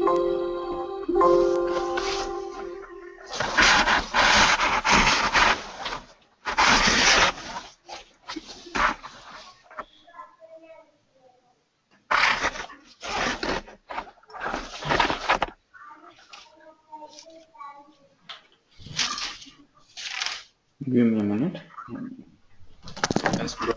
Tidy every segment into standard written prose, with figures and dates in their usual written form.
Give me a minute. Yes, bro.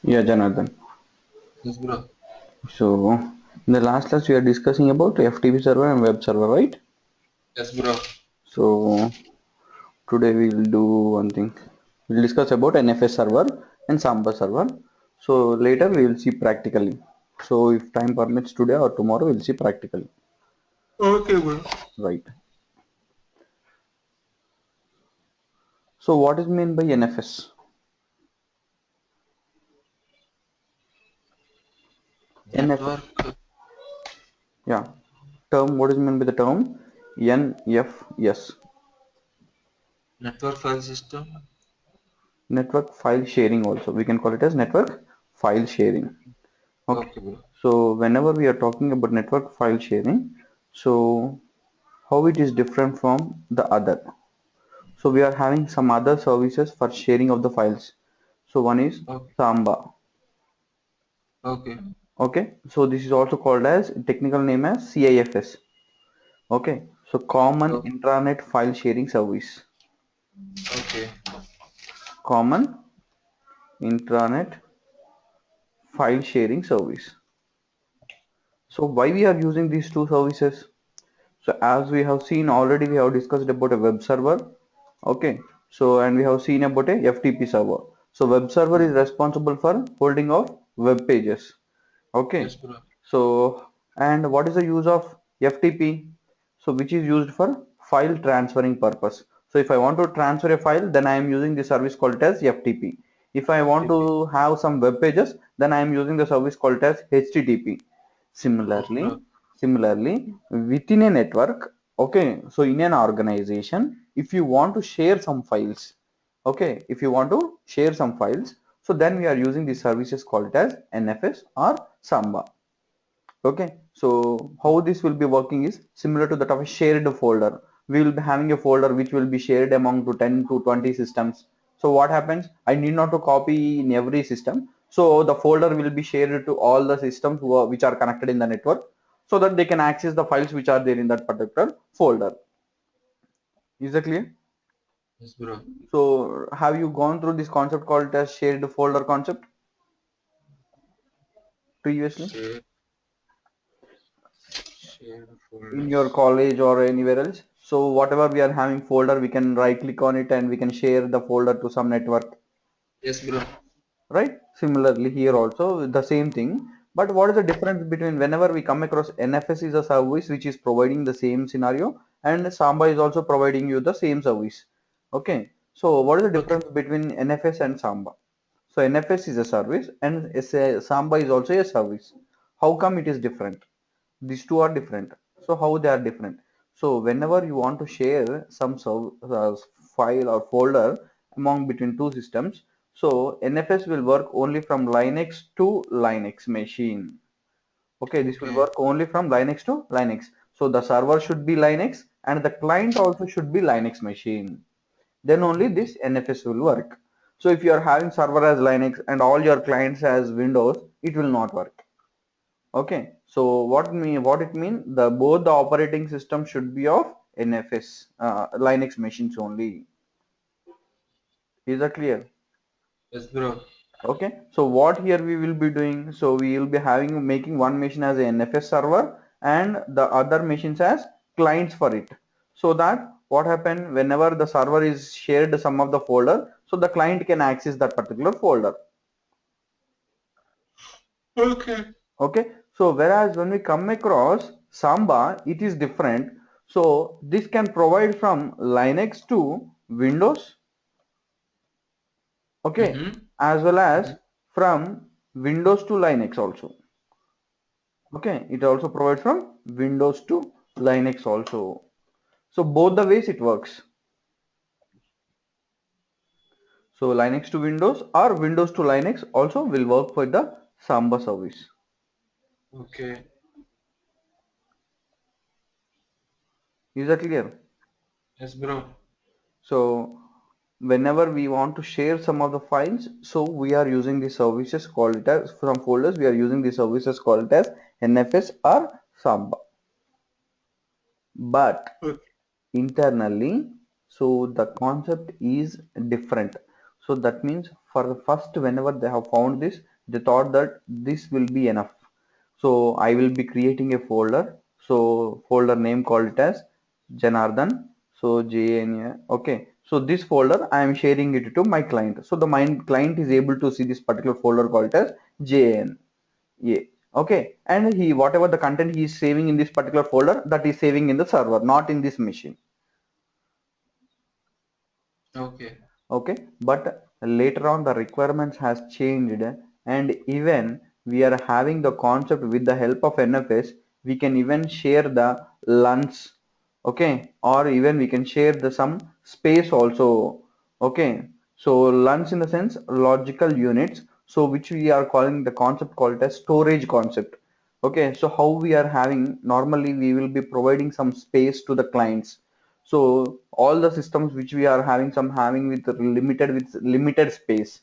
Yeah, Janardhan. Yes, bro. So, in the last class, we are discussing about FTP server and web server, right? Yes, bro. So, today we will do one thing. We'll discuss about NFS server and Samba server. So, later we will see practically. So, if time permits today or tomorrow, we'll see practically. Okay, bro. Right. So, what is meant by NFS? NFS. Network, Yeah. Term. What is meant by the term? NFS. network file system. Network file sharing also. We can call it as network file sharing. Okay. Okay, bro. So whenever we are talking about network file sharing, so how it is different from the other. So we are having some other services for sharing of the files. So one is Okay. Samba. Okay. Okay. So this is also called as technical name as CIFS. Okay. So Common Okay. Intranet File Sharing Service. Okay. Common Intranet File Sharing Service. So why we are using these two services? So as we have seen already, we have discussed about a web server. Okay. So and we have seen about a FTP server. So web server is responsible for holding of web pages. Yes, Okay. bro. So and what is the use of FTP? So which is used for file transferring purpose. So if I want to transfer a file, then I am using the service called as FTP. If I want FTP. to have some web pages, then I am using the service called as HTTP. Yes, bro. Similarly, within a network, okay, so in an organization, if you want to share some files, okay, if you want to share some files, so then we are using these services called as NFS or Samba. Okay, so how this will be working is similar to that of a shared folder. We will be having a folder which will be shared among to 10 to 20 systems. So what happens? I need not to copy in every system. So the folder will be shared to all the systems which are connected in the network so that they can access the files which are there in that particular folder. Is that clear? Yes, bro. So have you gone through this concept called as shared folder concept previously Share, share in your folders. college or anywhere else? So whatever we are having folder, we can right click on it and we can share the folder to some network, Yes, bro. right? Similarly here also the same thing. But what is the difference between whenever we come across NFS is a service which is providing the same scenario and Samba is also providing you the same service. Okay. So what is the Okay. difference between NFS and Samba? So NFS is a service and Samba is also a service. How come it is different? These two are different. So how they are different? So whenever you want to share some file or folder among between two systems, so NFS will work only from Linux to Linux machine. Okay, this will Okay. work only from Linux to Linux. So the server should be Linux and the client also should be Linux machine. Then only Okay. this NFS will work. So if you are having server as Linux and all your clients as Windows, it will not work. Okay, so what it mean? The both the operating system should be of NFS Linux machines only. Is that clear? Yes, bro. Okay, so what here we will be doing? So we will be having making one machine as a NFS server and the other machines as clients for it. So that what happen whenever the server is shared some of the folder, so the client can access that particular folder. Okay. Okay, so whereas when we come across Samba, it is different. So this can provide from Linux to Windows, okay, Mm-hmm. as well Mm-hmm. as from Windows to Linux also. Okay, it also provides from Windows to Linux also. So both the ways it works. So Linux to Windows or Windows to Linux also will work for the Samba service. Okay. Is that clear? Yes, bro. So whenever we want to share some of the files, so we are using the services called it as from folders, we are using the services called it as NFS or Samba. But Okay. internally, so the concept is different. So that means for the first, whenever they have found this, they thought that this will be enough. So I will be creating a folder. So folder name called it as Janardhan. So JNA. Okay. So this folder I am sharing it to my client. So the my client is able to see this particular folder called as JN. Yeah. Okay. And he whatever the content he is saving in this particular folder, that is saving in the server, not in this machine. Okay. Okay, but later on the requirements has changed, and even we are having the concept with the help of NFS, we can even share the LUNs, okay, or even we can share the some space also. Okay, so LUNs in the sense logical units, so which we are calling the concept called as storage concept. Okay, so how we are having, normally we will be providing some space to the clients. So all the systems which we are having, some having with limited space.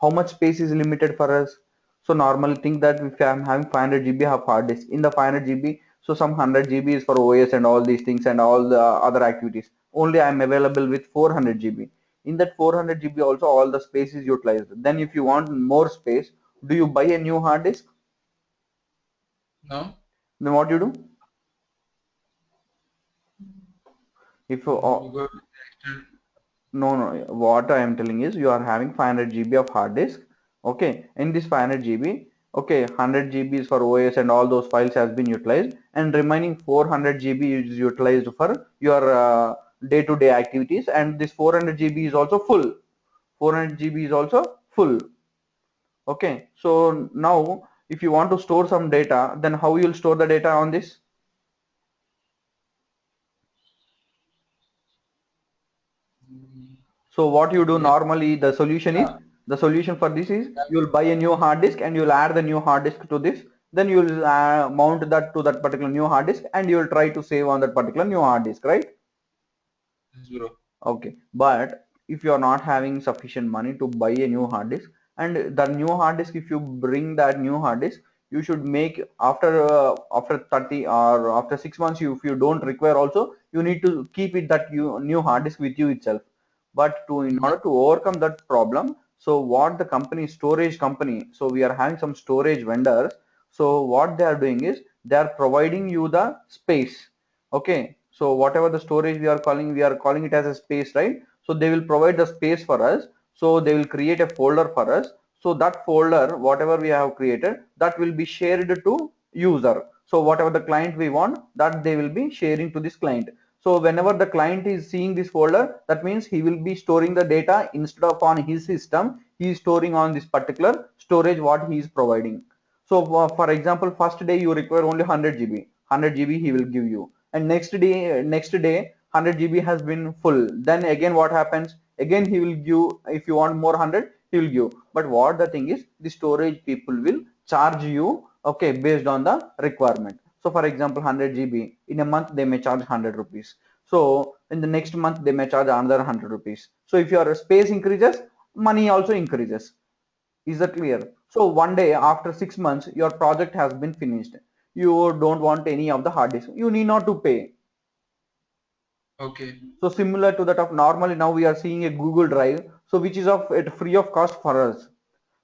How much space is limited for us? So normally think that if I'm having 500 GB of hard disk, in the 500 GB, so some 100 GB is for OS and all these things and all the other activities. Only I'm available with 400 GB. In that 400 GB also all the space is utilized. Then if you want more space, do you buy a new hard disk? No. Then what you do? If We go with the external. No, no. What I am telling is you are having 500 GB of hard disk. Okay. In this 500 GB, okay, 100 GB is for OS and all those files has been utilized, and remaining 400 GB is utilized for your day-to-day activities, and this 400 GB is also full. 400 GB is also full. Okay. So now, if you want to store some data, then how you'll store the data on this? Mm, So what you do yeah. normally, the solution for this is you'll buy a new hard disk and you'll add the new hard disk to this. Then you'll mount that to that particular new hard disk and you'll try to save on that particular new hard disk, right? Yes, bro. Okay, but if you are not having sufficient money to buy a new hard disk, and the new hard disk, if you bring that new hard disk, you should make after 30 or after 6 months, you if you don't require also, you need to keep it that you new hard disk with you itself. But to in Mm-hmm. order to overcome that problem, so what the company storage company, so we are having some storage vendors. So what they are doing is they are providing you the space. Okay, so whatever the storage we are calling it as a space, right? So they will provide the space for us. So they will create a folder for us. So that folder, whatever we have created, that will be shared to user. So whatever the client we want, that they will be sharing to this client. So whenever the client is seeing this folder, that means he will be storing the data instead of on his system. He is storing on this particular storage what he is providing. So for example, first day you require only 100 GB. 100 GB he will give you, and next day 100 GB has been full. Then again what happens? Again he will give, if you want more 100, he will give. But what the thing is, the storage people will charge you, okay, based on the requirement. So for example, 100 GB in a month they may charge 100 rupees. So in the next month they may charge another 100 rupees. So if your space increases, money also increases. Is that clear? So one day after 6 months, your project has been finished. You don't want any of the hard disk. You need not to pay. Okay. So similar to that of normally now we are seeing a Google Drive, so which is of it free of cost for us.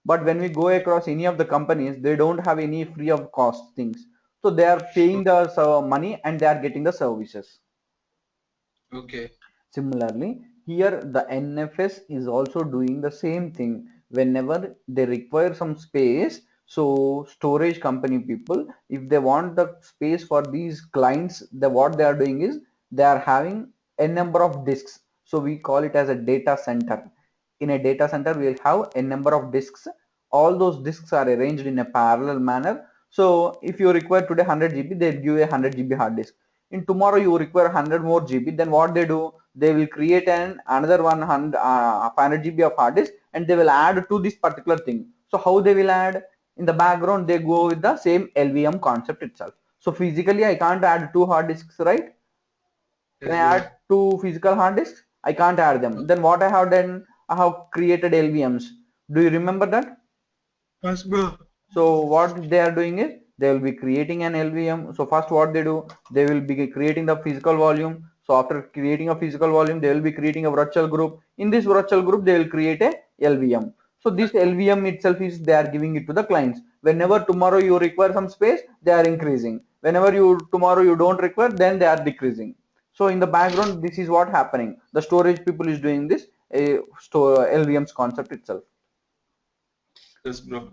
But when we go across any of the companies, they don't have any free of cost things. So they are paying the money and they are getting the services. Okay. Similarly, here the NFS is also doing the same thing. Whenever they require some space, so storage company people, if they want the space for these clients, what they are doing is they are having a number of disks. So we call it as a data center. In a data center, we will have a number of disks. All those disks are arranged in a parallel manner. So if you require today 100 GB, they give a 100 GB hard disk. In tomorrow you require 100 more GB, then what they do, they will create another 100 500 GB of hard disk and they will add to this particular thing. So how they will add? In the background they go with the same LVM concept itself. So physically I can't add two hard disks, right? Can Yes, I bro. add two physical hard disks? I can't add them. Then what I have done, I have created LVMs. Do you remember that? Yes, bro. So what they are doing is they will be creating an LVM. So first what they do, they will be creating the physical volume. So after creating a physical volume, they will be creating a virtual group. In this virtual group, they will create a LVM. So this LVM itself is they are giving it to the clients. Whenever tomorrow you require some space, they are increasing. Whenever you tomorrow you don't require, then they are decreasing. So in the background, this is what happening. The storage people is doing this store LVM's concept itself. Yes, bro.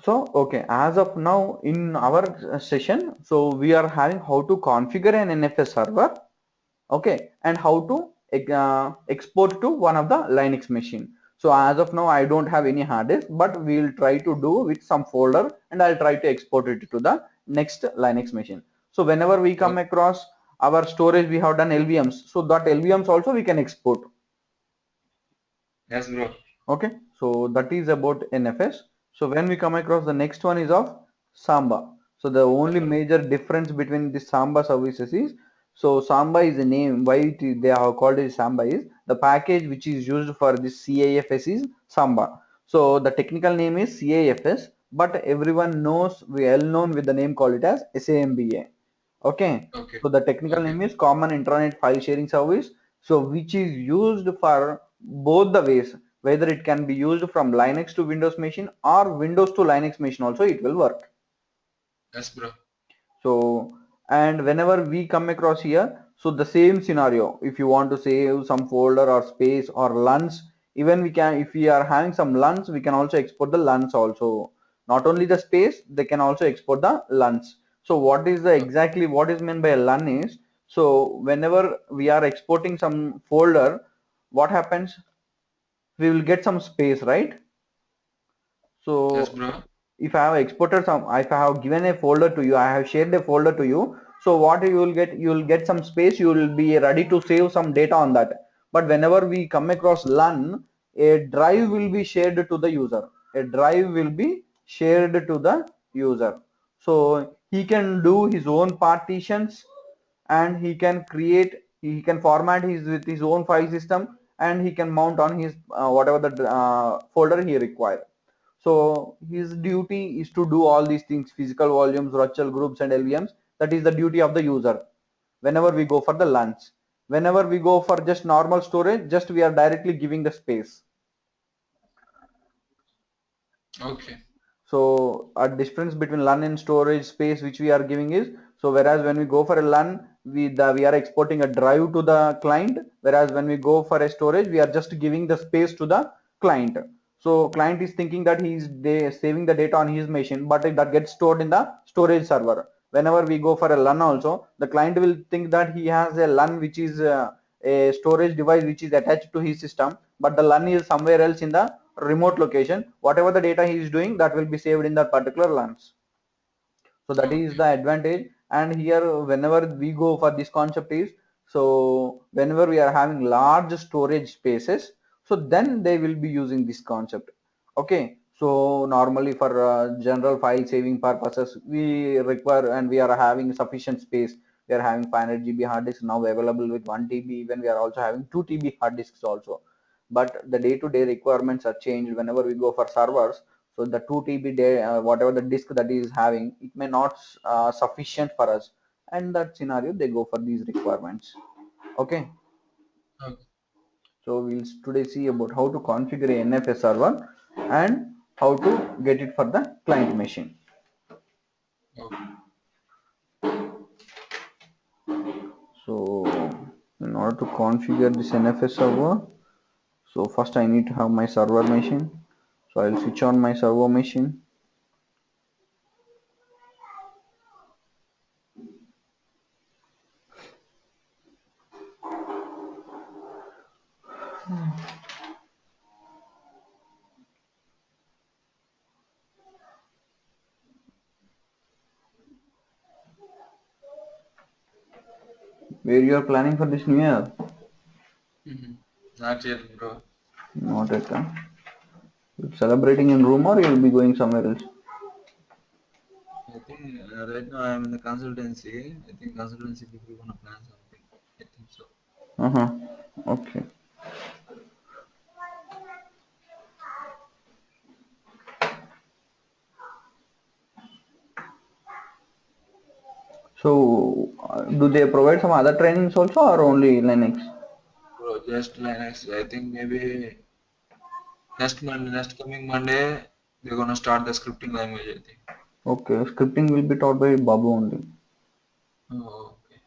So, okay, as of now in our session, so we are having how to configure an NFS server, okay, and how to export to one of the Linux machine. So as of now, I don't have any hard disk, but we will try to do with some folder and I'll try to export it to the next Linux machine. So whenever we come Okay. across our storage, we have done LVMs. So that LVMs also we can export. Yes, bro. Okay, so that is about NFS. So when we come across the next one is of Samba. So the only major difference between the Samba services is, so Samba is the name, why they have called it Samba is the package which is used for this CAFS is Samba. So the technical name is CAFS, but everyone knows, well known with the name called it as SAMBA. Okay, Okay. so the technical Okay. name is Common Internet File Sharing Service. So which is used for both the ways, whether it can be used from Linux to Windows machine or Windows to Linux machine also it will work. Yes, bro. So, and whenever we come across here, so the same scenario, if you want to save some folder or space or LUNs, even we can, if we are having some LUNs, we can also export the LUNs also. Not only the space, they can also export the LUNs. So what is the exactly what is meant by a LUN is, so whenever we are exporting some folder, what happens? We will get some space, right? Yes, So bro. if I have exported some, if I have given a folder to you, I have shared a folder to you. So what you will get some space. You will be ready to save some data on that. But whenever we come across LUN, a drive will be shared to the user. A drive will be shared to the user. So he can do his own partitions and he can format his with his own file system and he can mount on his whatever the folder he requires. So his duty is to do all these things, physical volumes, virtual groups and LVMs. That is the duty of the user. Whenever we go for the LUNs, whenever we go for just normal storage, just we are directly giving the space. Okay. So a difference between LUN and storage space which we are giving is, so whereas when we go for a LUN, we are exporting a drive to the client, whereas when we go for a storage, we are just giving the space to the client. So client is thinking that he is saving the data on his machine, but that gets stored in the storage server. Whenever we go for a LUN also, the client will think that he has a LUN which is a storage device which is attached to his system, but the LUN is somewhere else in the remote location. Whatever the data he is doing, that will be saved in that particular LUNs. So that is Okay. the advantage. And here whenever we go for this concept is, so whenever we are having large storage spaces, so then they will be using this concept. Okay, so normally for general file saving purposes we require and we are having sufficient space. We are having 500 GB hard disk now available with 1 TB. Even we are also having 2 TB hard disks also. But the day-to-day requirements are changed whenever we go for servers. So the 2 TB day, whatever the disk that is having, it may not sufficient for us. And that scenario, they go for these requirements. Okay. Okay. So we'll today see about how to configure a NFS server and how to get it for the client machine. Okay. So in order to configure this NFS server, so first I need to have my server machine. So I'll switch on my server machine. Where you are planning for this new year? Mm-hmm. Not yet, bro. Not at celebrating in room or you'll be going somewhere else? I think right now I'm in the consultancy. I think consultancy people gonna plan something. I think so. Uh-huh. Okay. So do they provide some other trainings also or only Linux? Bro, just Linux. I think maybe next coming Monday, they're gonna start the scripting language. I think. Okay, scripting will be taught by Babu only. Oh, okay.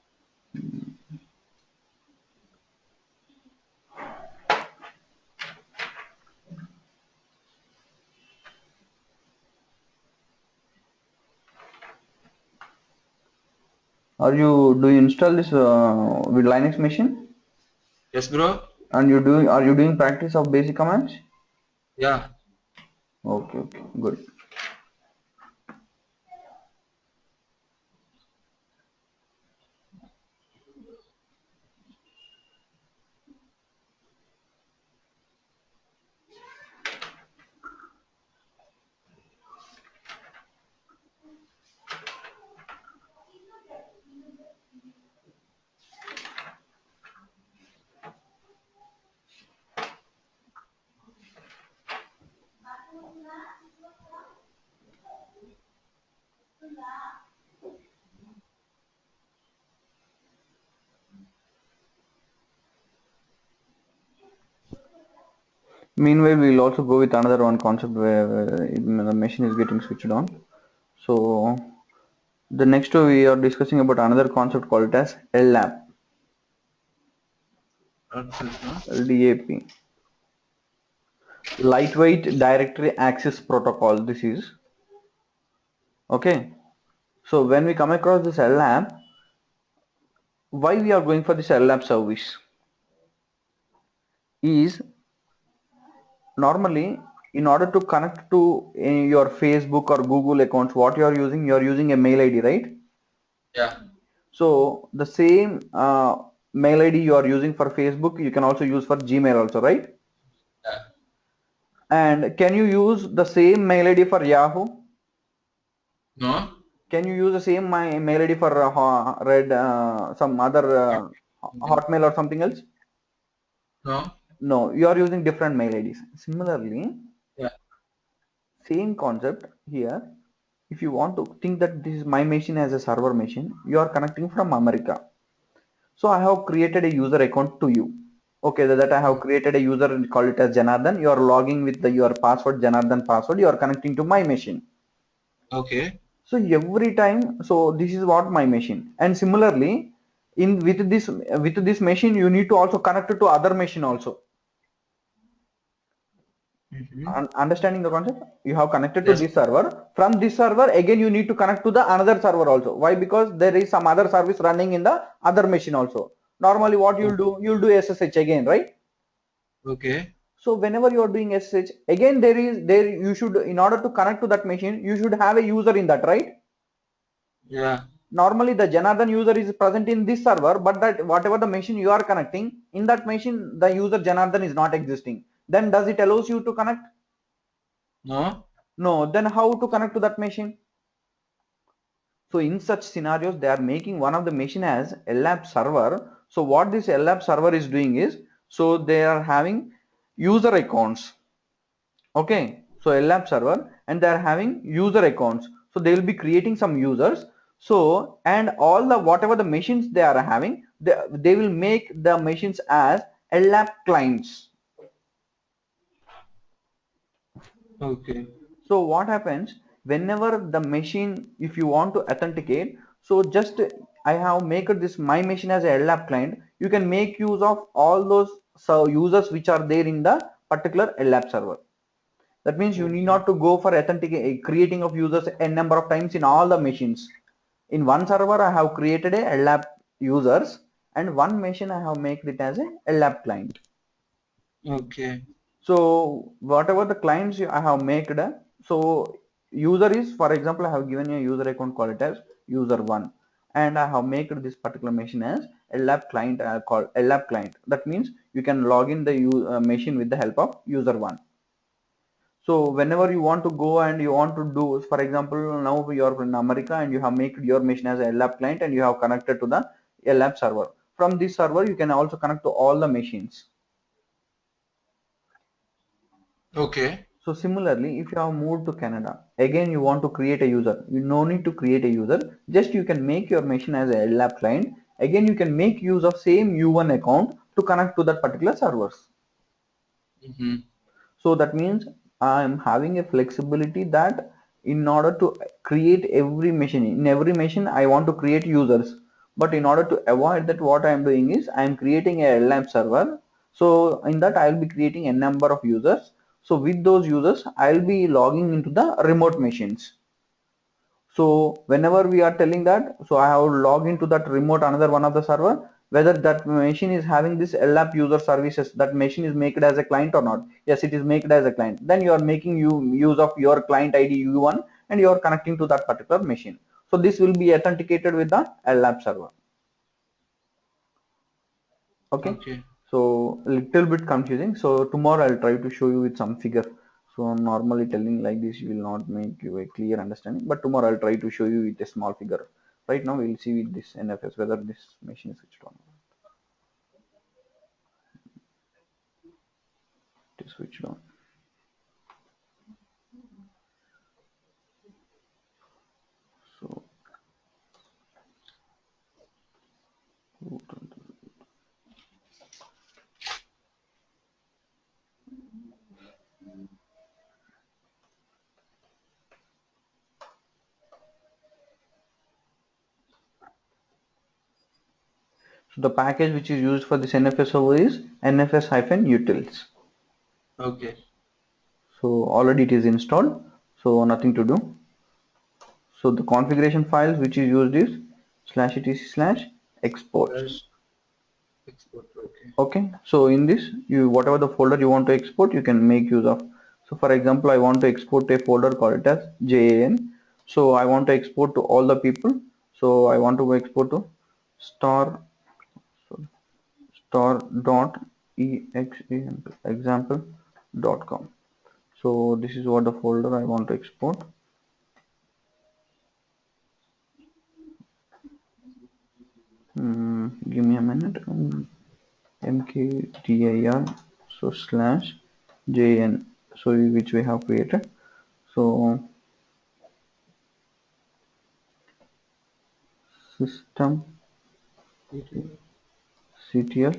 Do you install this with Linux machine? Yes, bro. And are you doing practice of basic commands? Yeah, Okay, okay, good. Meanwhile, we'll also go with another one concept where the machine is getting switched on. So the next we are discussing about another concept called as LAP, what's this, no? LDAP, Lightweight Directory Access Protocol. This is okay. So when we come across this LAP, why we are going for this LAP service is normally in order to connect to your Facebook or Google accounts, what you are using a mail ID, right? Yeah, So the same mail ID you are using for Facebook, you can also use for Gmail also, right? yeah. And can you use the same mail ID for Yahoo? No, Can you use the same my mail ID for Red, some other What? Hotmail or something else? No. No, you are using different mail IDs. Similarly, Yeah. same concept here. If you want to think that this is my machine as a server machine, you are connecting from America. So I have created a user account to you. Okay, that I have created a user and call it as Janardhan. You are logging with your password, Janardhan password. You are connecting to my machine. Okay. So every time, so this is what my machine. And similarly, in with this machine, you need to also connect it to other machine also. Mm-hmm. Understanding the concept, you have connected to Yes. this server. From this server again you need to connect to the another server also. Why? Because there is some other service running in the other machine also. Normally what Oh, you'll do SSH again, right? okay. So whenever you are doing SSH again, there you should, in order to connect to that machine, you should have a user in that, right? Yeah. Normally the Janardhan user is present in this server, but that whatever the machine you are connecting, in that machine the user Janardhan is not existing. Then does it allows you to connect? No. No. Then how to connect to that machine? So in such scenarios, they are making one of the machine as LAP server. So what this LAP server is doing is, so they are having user accounts. Okay. So LAP server, and they are having user accounts. So they will be creating some users. So, and all the whatever the machines they are having, they will make the machines as LAP clients. Okay. So what happens whenever the machine, if you want to authenticate, so just I have made this my machine as a LAP client. You can make use of all those users which are there in the particular LAP server. That means you need Okay. not to go for authentic creating of users a number of times in all the machines. In one server, I have created a LAP users, and one machine I have made it as a LAP client. Okay. So whatever the clients I have made, so user is, for example, I have given you a user account called it as user one, and I have made this particular machine as a lab client called a lab client. That means you can log in the machine with the help of user one. So whenever you want to go and you want to do, for example, now you are in America and you have made your machine as a lab client and you have connected to the lab server. From this server, you can also connect to all the machines. Okay. So similarly, if you have moved to Canada, again you want to create a user. You no need to create a user. Just you can make your machine as a LAP client. Again, you can make use of same U1 account to connect to that particular servers. Mm-hmm. So that means I'm having a flexibility that in order to create every machine, in every machine I want to create users. But in order to avoid that, what I am doing is I am creating a LAMP server. So in that I'll be creating a number of users. So with those users, I'll be logging into the remote machines. So whenever we are telling that, so I have log into that remote another one of the server, whether that machine is having this LAP user services, that machine is made as a client or not. Yes, it is made as a client. Then you are making use of your client ID U1 and you are connecting to that particular machine. So this will be authenticated with the LAP server. Okay, Okay. so a little bit confusing. So tomorrow I'll try to show you with some figure. So normally telling like this will not make you a clear understanding, but tomorrow I'll try to show you with a small figure. Right now we'll see with this NFS whether this machine is switched on. It is switched on. So the package which is used for this NFS server is NFS-utils. Okay. So already it is installed, so nothing to do. So the configuration files which is used is /etc/exports. Slash export. Okay. Okay, so in this, you whatever the folder you want to export, you can make use of. So for example, I want to export a folder called it as JAN. So I want to export to all the people. So I want to export to star star dot example dot com. So this is what the folder I want to export. Give me a minute. Mkdir, so /jn, so which we have created. So system Okay. ctl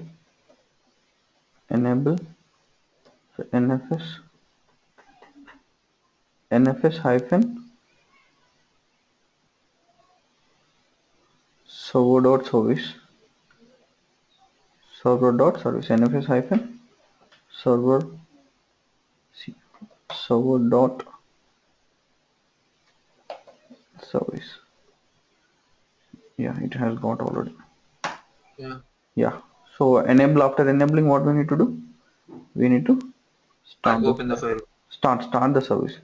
enable, so nfs hyphen server dot service nfs hyphen server server dot service. Yeah, it has got already. Yeah. Yeah, so enable, after enabling, what we need to do, we need to I start the open the file. start the service,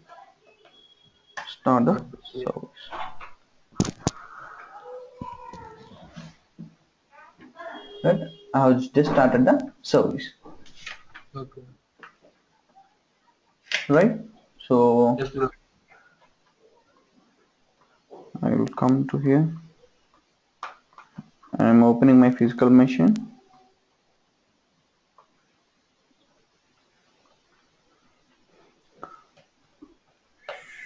start the Okay. service. Right, I have just started the service. Okay. Right, so Yes, bro. I will come to here. I am opening my physical machine.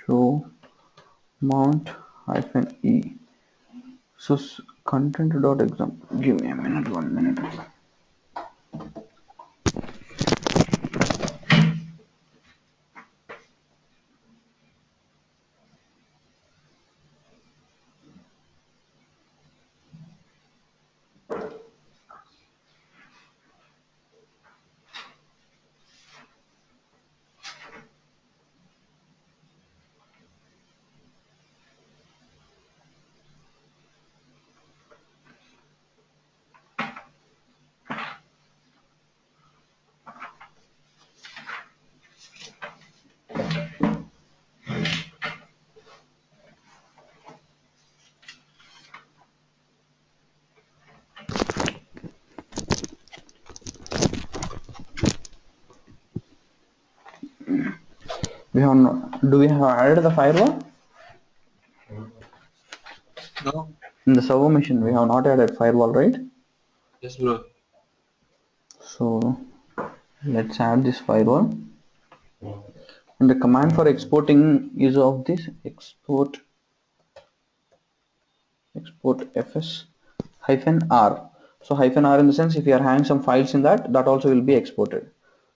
Show mount hyphen e, so content dot exam. Give me a minute, 1 minute. We have not, do we have added the firewall? No? In the server machine, we have not added firewall, right? Yes, bro. So let's add this firewall. And the command for exporting is of this export fs hyphen r. So hyphen r in the sense if you are having some files in that, that also will be exported.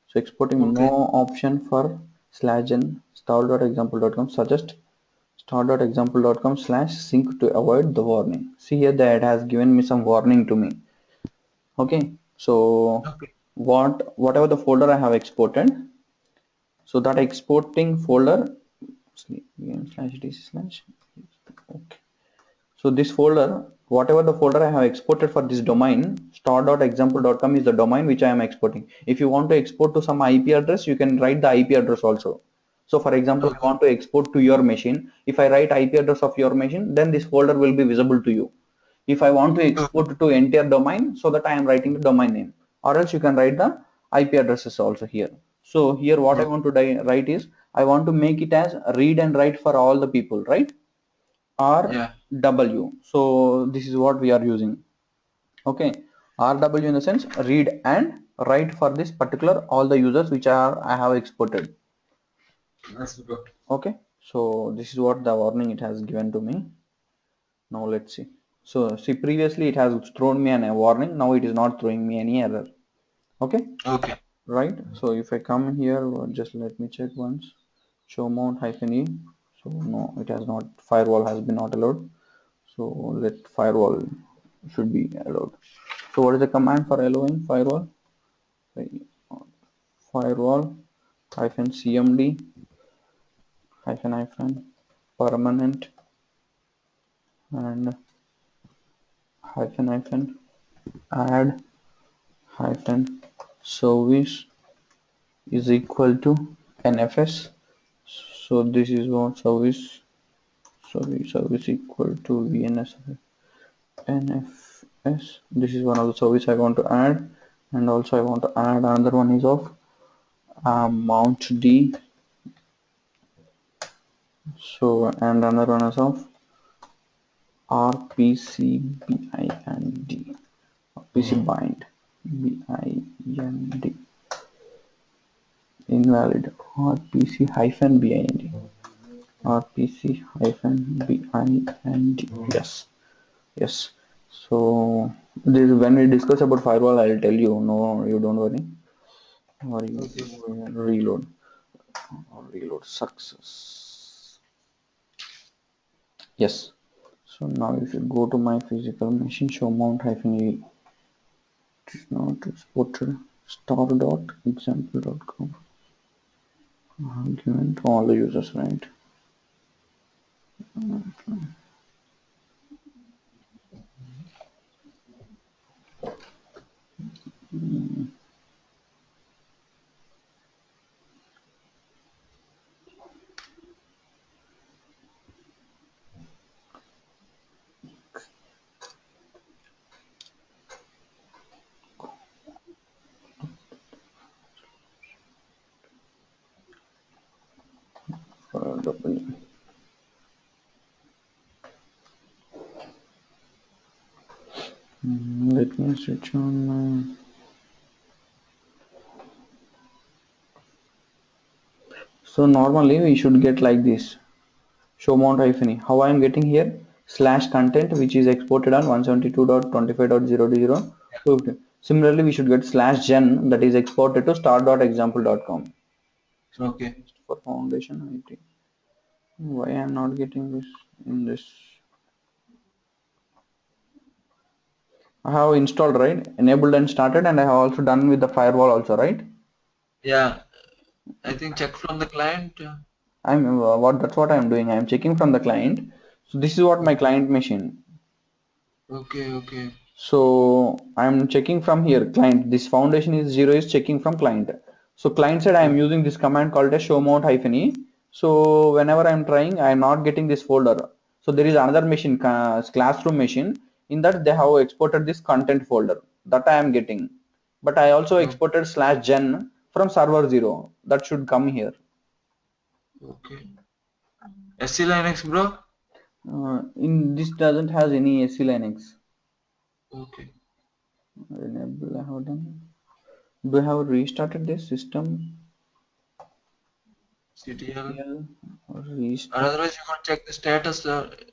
So exporting no Okay. option for /n star.example.com suggest star.example.com /sync to avoid the warning. See here that it has given me some warning to me. Okay, so Okay. whatever the folder I have exported, so that exporting folder /dc/ okay. So this folder, whatever the folder I have exported for this domain, star.example.com is the domain which I am exporting. If you want to export to some IP address, you can write the IP address also. So for example, I Okay. want to export to your machine. If I write IP address of your machine, then this folder will be visible to you. If I want to Okay. export to entire domain, so that I am writing the domain name, or else you can write the IP addresses also here. So here what I Okay. want to write is, I want to make it as read and write for all the people, right? Yeah. RW. So this is what we are using. Okay. RW in the sense read and write for this particular all the users which are I have exported. Yes, bro. Okay. So this is what the warning it has given to me. Now let's see. So see previously it has thrown me a warning. Now it is not throwing me any error. Okay. Okay. Right. So if I come here, just let me check once. Show mount hyphen e. So no, it has not. Firewall has been not allowed. So let firewall should be allowed. So what is the command for allowing firewall? Firewall hyphen cmd hyphen permanent and hyphen add hyphen service is equal to nfs. So this is what service equal to vns nfs. This is one of the service I want to add, and also I want to add another one is of mount d. So and another one is of rpcbind rpc bind bind invalid rpc hyphen bind rpc hyphen bind. Yes, yes. So this when we discuss about firewall, I'll tell you. No, you don't worry. Or you Okay. reload success. Yes. So now if you go to my physical machine, show mount hyphen e, it is not exported star.example.com given to all the users, right? Double. Let me switch on my. So normally we should get like this. Show mount hyphen e. How I am getting here? Slash content which is exported on 172.25.0.0. Similarly, we should get slash gen that is exported to start.example.com. Okay. For foundation IT. Why I am not getting this in this? I have installed, right? Enabled and started, and I have also done with the firewall also, right? Yeah. I think check from the client. I'm what that's what I'm doing. I'm checking from the client. So this is what my Okay. client machine. Okay. Okay. So I'm checking from here client. This foundation is 0 is checking from client. So client side I'm Okay. using this command called as show mount hyphen e. So whenever I'm trying, I'm not getting this folder. So there is another machine, classroom machine. In that they have exported this content folder that I am getting. But I also Okay. exported slash gen from server 0. That should come here. Okay. SC Linux, bro? In this doesn't has any SC Linux. Okay. Enable, hold on. Do I have restarted this system? CTL. CTL or Or restart? otherwise, you can check the status.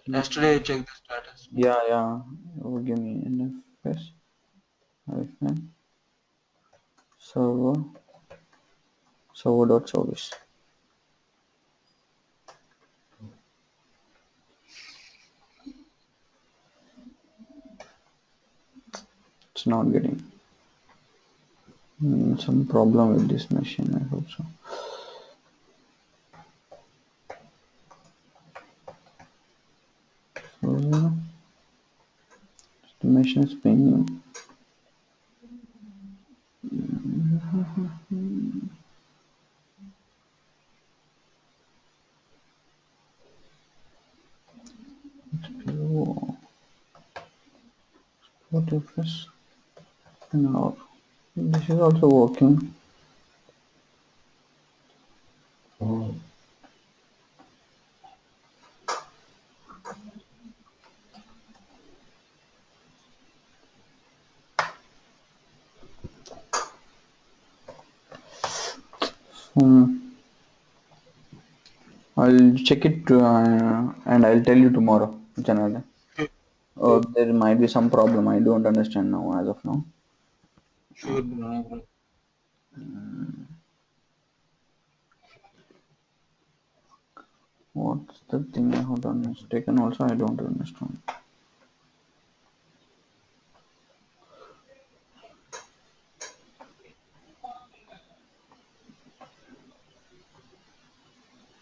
Yesterday, I Mm, checked the status. yeah, yeah. Oh, give me NFS hyphen server server.service. It's not getting some problem with this machine. I hope so. So the machine is pinging. Oh, what if this now? This is also working. Hmm. I'll check it and I'll tell you tomorrow, Janardhan. Sure, sure, There might be some problem. I don't understand now as of now. sure, bro. No problem. What's the thing I have done mistaken also? I don't understand.